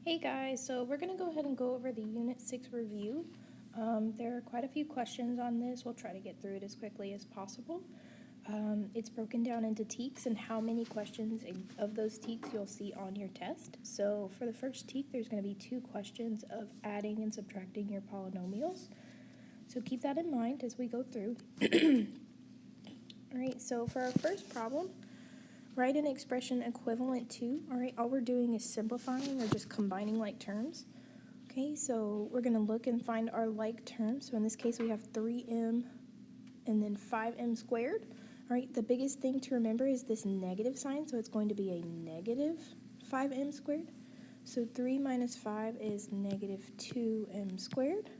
Hey guys, so we're going to go ahead and go over the Unit 6 review. There are quite a few questions on this. We'll try to get through it as quickly as possible. It's broken down into teaks and how many questions of those teaks you'll see on your test. So for the first teak, there's going to be 2 questions of adding and subtracting your polynomials. So keep that in mind as we go through. All right, so for our first problem, write an expression equivalent to, all right, all we're doing is simplifying or just combining like terms. Okay, so we're going to look and find our like terms. So in this case, we have 3m and then 5m squared. All right, the biggest thing to remember is this negative sign, so it's going to be a negative 5m squared. So 3 minus 5 is negative 2m squared.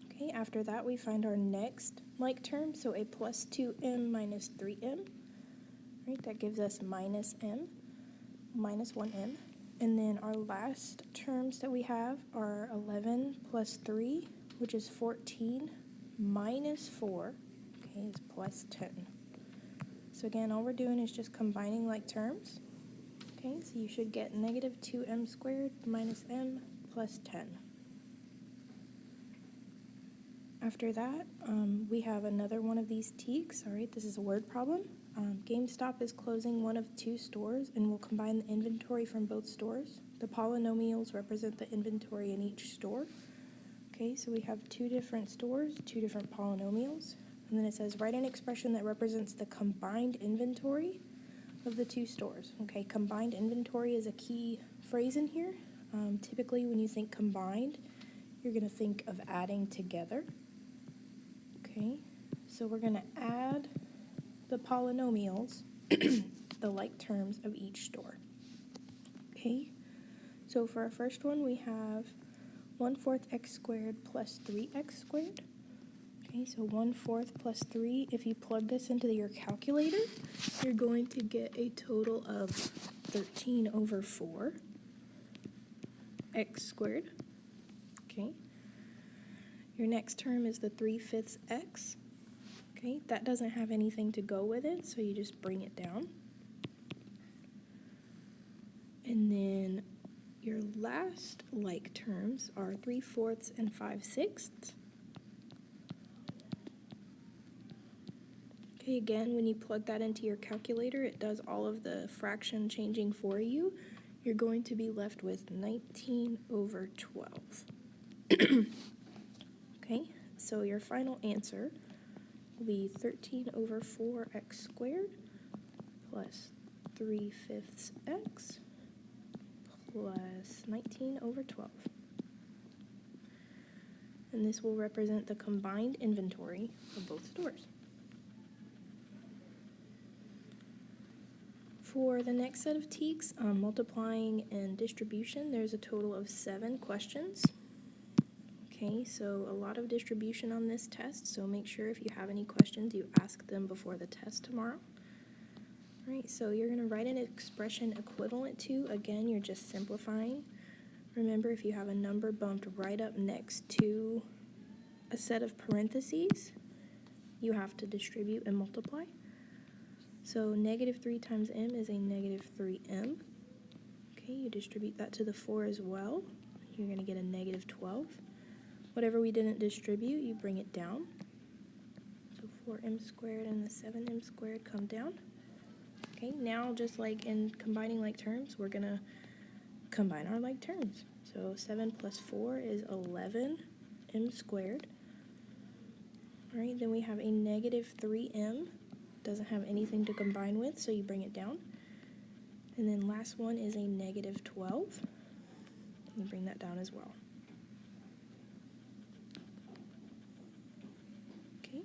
Okay, after that, we find our next like term, so a plus 2m minus 3m. Right, that gives us minus m, minus 1m. And then our last terms that we have are 11 plus 3, which is 14, minus 4, okay, is plus 10. So again, all we're doing is just combining like terms. Okay, so you should get negative 2m squared minus m plus 10. After that, we have another one of these teaks. All right, this is a word problem. GameStop is closing one of 2 stores and will combine the inventory from both stores. The polynomials represent the inventory in each store. Okay, so we have 2 different stores, 2 different polynomials. And then it says, write an expression that represents the combined inventory of the 2 stores. Okay, combined inventory is a key phrase in here. Typically, when you think combined, you're going to think of adding together. Okay, so we're going to add the polynomials, the like terms of each store. Okay, so for our first one, we have 1/4 x squared plus 3x squared. Okay, so 1/4 plus 3, if you plug this into your calculator, you're going to get a total of 13 over 4 x squared. Okay, your next term is the 3/5 x. Okay, that doesn't have anything to go with it, so you just bring it down. And then your last like terms are 3/4 and 5/6. Okay, again, when you plug that into your calculator, it does all of the fraction changing for you. You're going to be left with 19 over 12. Okay, so your final answer will be 13 over 4x squared plus 3/5 x plus 19 over 12. And this will represent the combined inventory of both stores. For the next set of teaks, multiplying and distribution, there's a total of 7 questions. Okay, so a lot of distribution on this test, so make sure if you have any questions, you ask them before the test tomorrow. All right, so you're going to write an expression equivalent to, again, you're just simplifying. Remember, if you have a number bumped right up next to a set of parentheses, you have to distribute and multiply. So negative 3 times m is a negative 3m. Okay, you distribute that to the 4 as well. You're going to get a negative 12. Whatever we didn't distribute, you bring it down. So 4m squared and the 7m squared come down. Okay, now just like in combining like terms, we're going to combine our like terms. So 7 plus 4 is 11m squared. All right, then we have a negative 3m. Doesn't have anything to combine with, so you bring it down. And then last one is a negative 12. You bring that down as well. Okay.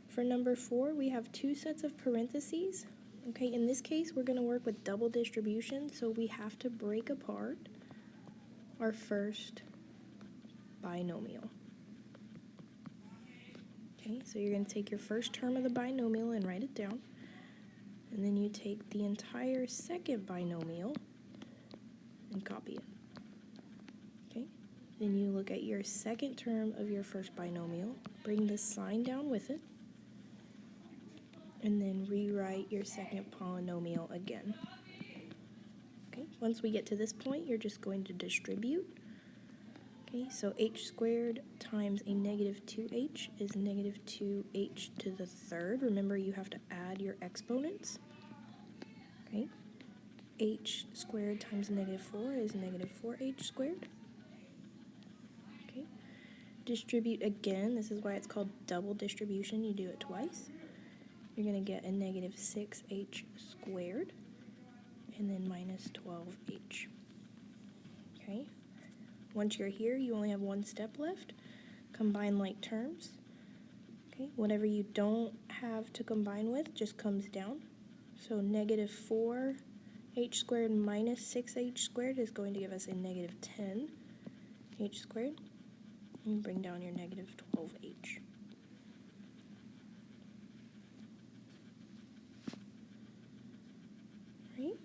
For number 4, we have 2 sets of parentheses. Okay, in this case, we're going to work with double distribution, so we have to break apart our first binomial. Okay, so you're going to take your first term of the binomial and write it down. And then you take the entire second binomial and copy it. Okay, then you look at your second term of your first binomial, bring the sign down with it, and then rewrite your second polynomial again. Okay, Once we get to this point, you're just going to distribute. Okay, so h squared times a negative 2h is negative 2h to the third. Remember, you have to add your exponents. Okay, h squared times negative 4 is negative 4h squared. Okay, distribute again. This is why it's called double distribution. You do it twice. You're going to get a negative 6h squared and then minus 12h. Okay, once you're here, you only have one step left. Combine like terms. Okay, whatever you don't have to combine with just comes down. So negative 4h squared minus 6h squared is going to give us a negative 10h squared. And bring down your negative 12h. Right?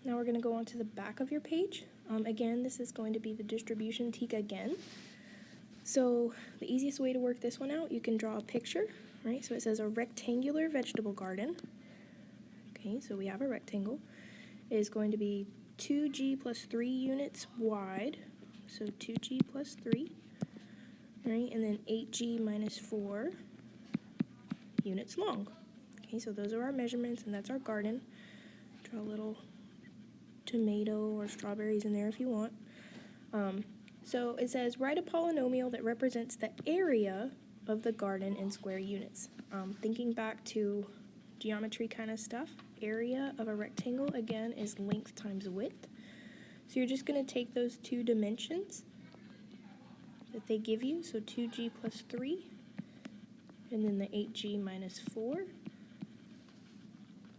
Now we're going to go on to the back of your page. Again, this is going to be the distribution TEK again. So the easiest way to work this one out, you can draw a picture, right? So it says a rectangular vegetable garden. Okay, so we have a rectangle. It is going to be 2g plus 3 units wide, so 2g plus 3, right? And then 8g minus 4 units long. Okay, so those are our measurements, and that's our garden. Draw a little tomato or strawberries in there if you want. So it says, write a polynomial that represents the area of the garden in square units. Thinking back to geometry kind of stuff, area of a rectangle, again, is length times width. So you're just going to take those two dimensions that they give you, so 2g plus 3, and then the 8g minus 4.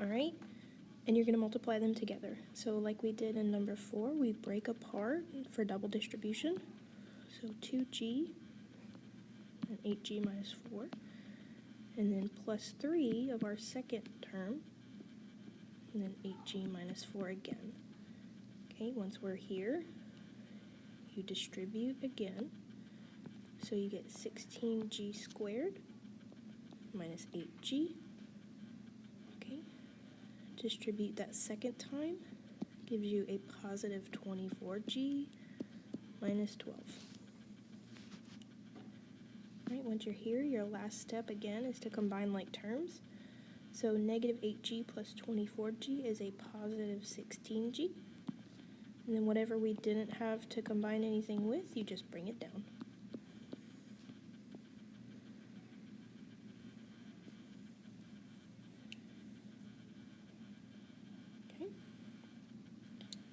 All right? And you're going to multiply them together. So like we did in number 4, we break apart for double distribution. So 2g and 8g minus 4. And then plus 3 of our second term. And then 8g minus 4 again. Okay, once we're here, you distribute again. So you get 16g squared minus 8g. Distribute that second time, gives you a positive 24g minus 12. All right, once you're here, your last step again is to combine like terms. So negative 8g plus 24g is a positive 16g. And then whatever we didn't have to combine anything with, you just bring it down.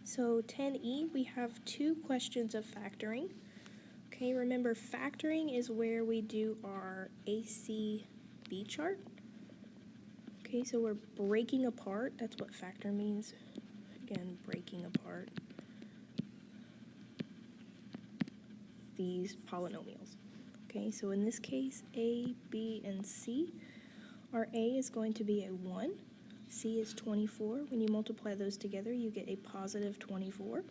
So 10E, we have two questions of factoring. Okay, remember factoring is where we do our ACB chart. Okay, so we're breaking apart. That's what factor means. Again, breaking apart these polynomials. Okay, so in this case, A, B, and C, our A is going to be a 1. C is 24. When you multiply those together, you get a positive 24.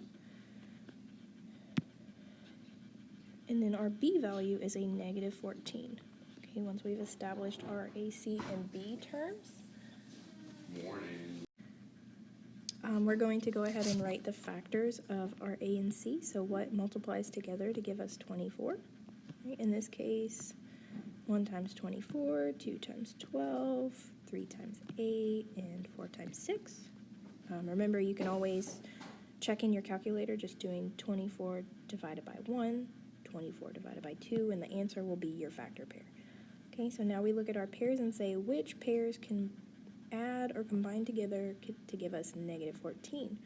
And then our B value is a negative 14. Okay, once we've established our AC and B terms, we're going to go ahead and write the factors of our A and C. So what multiplies together to give us 24? Right, in this case, 1 times 24, 2 times 12, 3 times 8, and 4 times 6. Remember, you can always check in your calculator just doing 24 divided by 1, 24 divided by 2, and the answer will be your factor pair. Okay, so now we look at our pairs and say which pairs can add or combine together to give us negative 14.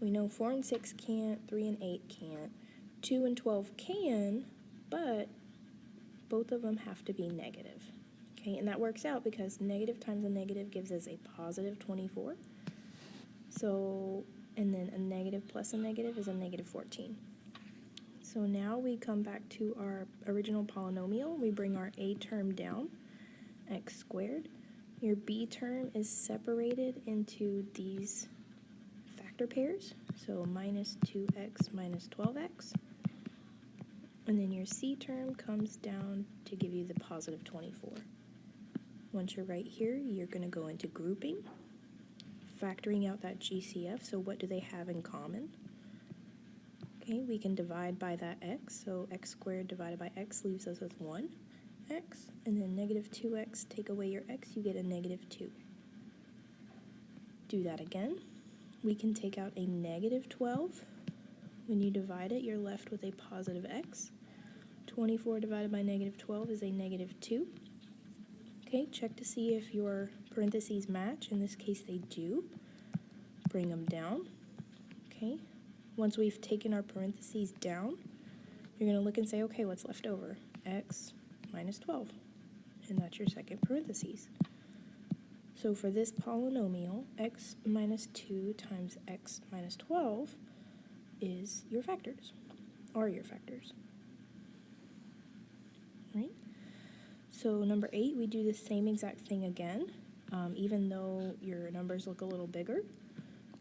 We know 4 and 6 can't, 3 and 8 can't, 2 and 12 can, but both of them have to be negative. Okay, and that works out because negative times a negative gives us a positive 24. So, and then a negative plus a negative is a negative 14. So now we come back to our original polynomial. We bring our A term down, x squared. Your B term is separated into these factor pairs, so minus 2x minus 12x. And then your C term comes down to give you the positive 24. Once you're right here, you're going to go into grouping. factoring out that GCF, so what do they have in common? Okay, we can divide by that x, so x squared divided by x leaves us with 1x, and then negative 2x, take away your x, you get a negative 2. Do that again. We can take out a negative 12. When you divide it, you're left with a positive x. 24 divided by negative 12 is a negative 2. Okay, check to see if your parentheses match. In this case, they do. Bring them down. Okay, once we've taken our parentheses down, you're going to look and say, okay, what's left over? X minus 12. And that's your second parentheses. So for this polynomial, x minus 2 times x minus 12 is your factors, are your factors. Right? So number 8, we do the same exact thing again. Even though your numbers look a little bigger,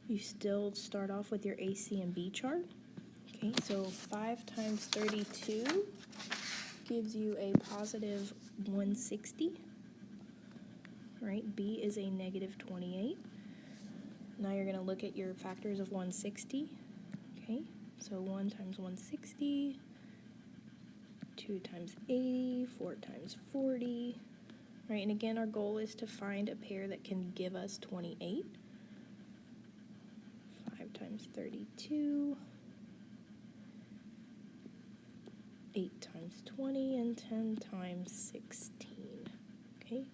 you still start off with your A, C, and B chart. Okay, so 5 times 32 gives you a positive 160. Right, B is a negative 28. Now you're going to look at your factors of 160. Okay, so 1 times 160, 2 times 80, 4 times 40. Right, and again, our goal is to find a pair that can give us 28. 5 times 32, 8 times 20, and 10 times 16. Okay.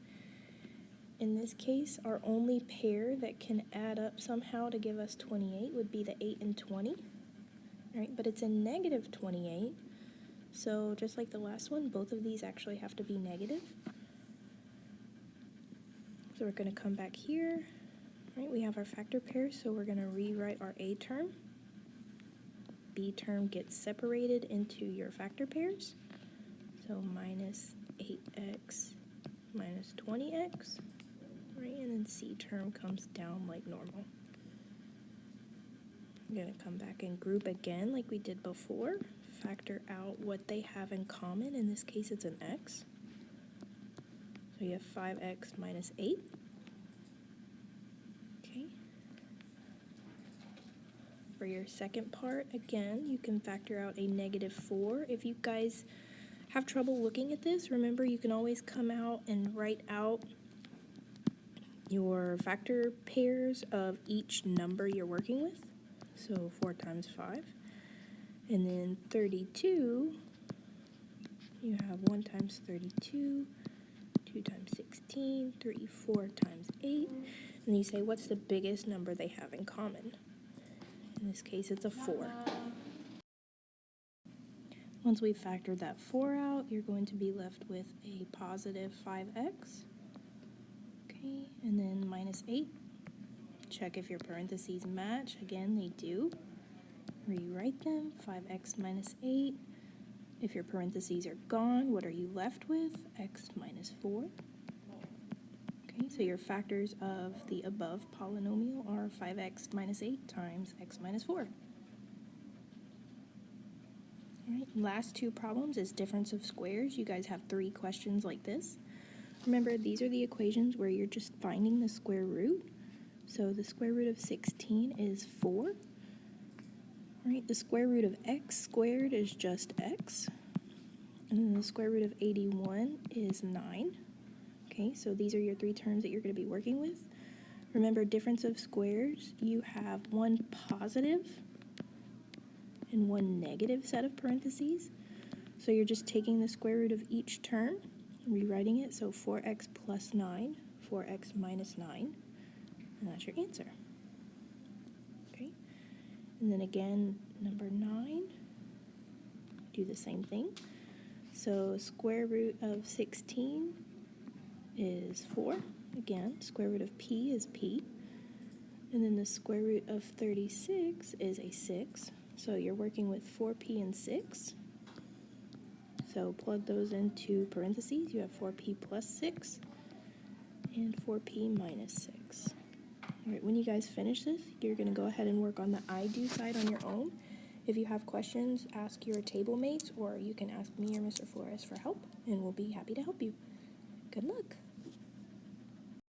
In this case, our only pair that can add up somehow to give us 28 would be the 8 and 20, right? But it's a negative 28, so just like the last one, both of these actually have to be negative. So we're going to come back here, right? We have our factor pair, so we're going to rewrite our A term. B term gets separated into your factor pairs, so minus 8x minus 20x. Right, and then C term comes down like normal. I'm going to come back and group again like we did before. Factor out what they have in common. In this case, it's an x. So you have 5x minus 8. Okay. For your second part, again, you can factor out a negative 4. If you guys have trouble looking at this, remember you can always come out and write out your factor pairs of each number you're working with. So 4 times 5. And then 32, you have 1 times 32, 2 times 16, 3, 4 times 8. And you say, what's the biggest number they have in common? In this case, it's a 4. Once we've factored that 4 out, you're going to be left with a positive 5x. Okay, and then minus 8. Check if your parentheses match. Again, they do. Rewrite them. 5x minus 8. If your parentheses are gone, what are you left with? X minus 4. Okay, so your factors of the above polynomial are 5x minus 8 times x minus 4. All right, last two problems is difference of squares. You guys have 3 questions like this. Remember, these are the equations where you're just finding the square root. So the square root of 16 is 4. Right, the square root of x squared is just x. And then the square root of 81 is 9. Okay, so these are your 3 terms that you're going to be working with. Remember, difference of squares, you have one positive and one negative set of parentheses. So you're just taking the square root of each term, rewriting it, so 4x plus 9, 4x minus 9, and that's your answer. Okay, and then again, number 9, do the same thing. So square root of 16 is 4. Again, square root of p is p. And then the square root of 36 is a 6. So you're working with 4p and 6. So plug those into parentheses. You have 4p plus 6 and 4p minus 6. All right, when you guys finish this, you're going to go ahead and work on the I do side on your own. If you have questions, ask your table mates, or you can ask me or Mr. Flores for help, and we'll be happy to help you. Good luck.